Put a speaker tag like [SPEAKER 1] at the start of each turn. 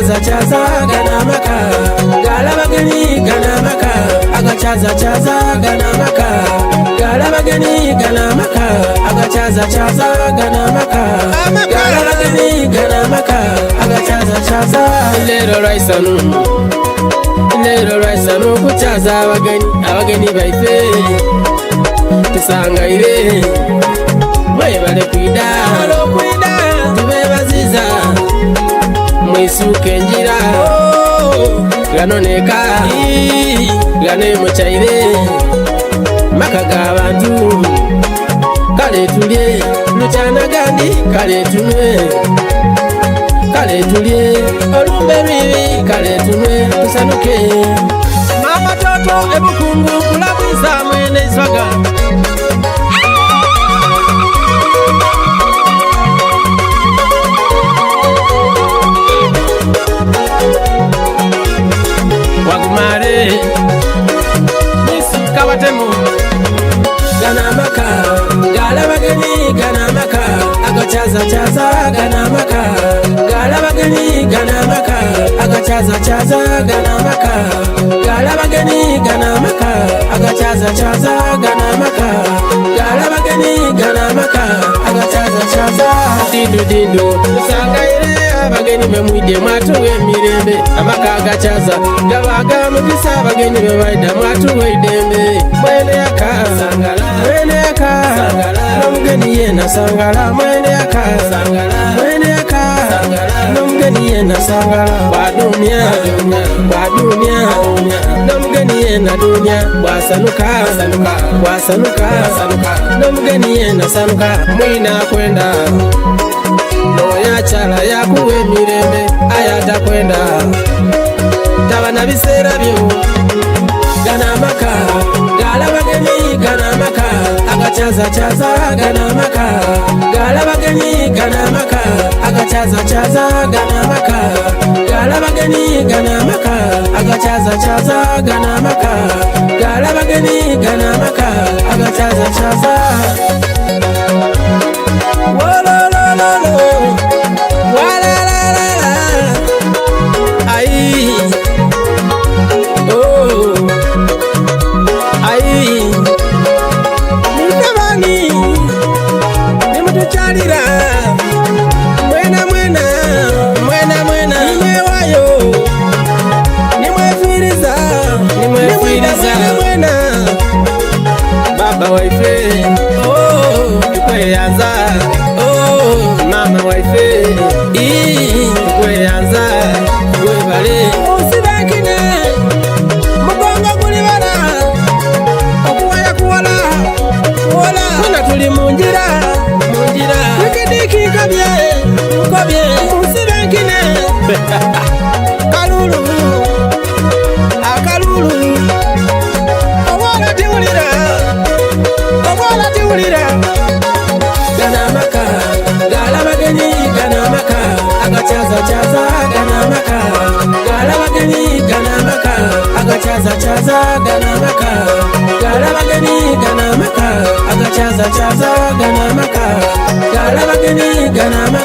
[SPEAKER 1] agachaza chaza ganamaka galabageni ganamaka agachaza chaza ganamaka galabageni ganamaka agachaza chaza ganamaka galabageni ganamaka agachaza chaza lero raisanu kuchaza abageni baife tusangaire mwebale kwida tubebaziza mwisuke njira ganoneka gane muchaire maka g'abantu kale tulye luchana gandi kale tunwe kale tulye olumbe lwibi kale tunwe tusanuke mama toto ebukungu kulabwiza mwene iswaga wagumare nisuka batemu ganamaka galabageni ganamaka agachaza chaza ganamaka galabageni ganamaka agachaza chaza ganamaka galabageni ganamaka agachaza chaza ganamaka galabageni ganamaka agachaza chaza dindu sangaire abageni bemwide mwatuwe mirembe amaka agachaza gabaga mugisa abageni bebaida mwatuwe idembe mwene yaka sangala mwene yaka sangala nomgeni yena sangala mwene yaka sangala mwene yaka sangala nomgeni yena sangala badunya nomgeni yena dunya wasanuka nomgeni yena sanuka mwina kwenda noya chala yakuwe mirembe ayata kwenda tabana bisera byo ganamaka galabageni ganamaka agachaza chaza ganamaka galabageni ganamaka agachaza chaza ganamaka galabageni ganamaka agachaza chaza ganamaka galabageni ganamaka agachaza chaza baba waife tukweyanza mama waife tukweyanza webale usibakine mugongo gulibala okuwaya kuwala kuna tuli munjira wikidiki kabye usibakine kalulu ganamaka galabageni ganamaka agachaza chaza ganamaka galabageni ganamaka agachaza chaza ganamaka galabageni ganamaka agachaza chaza ganamaka galabageni ganamaka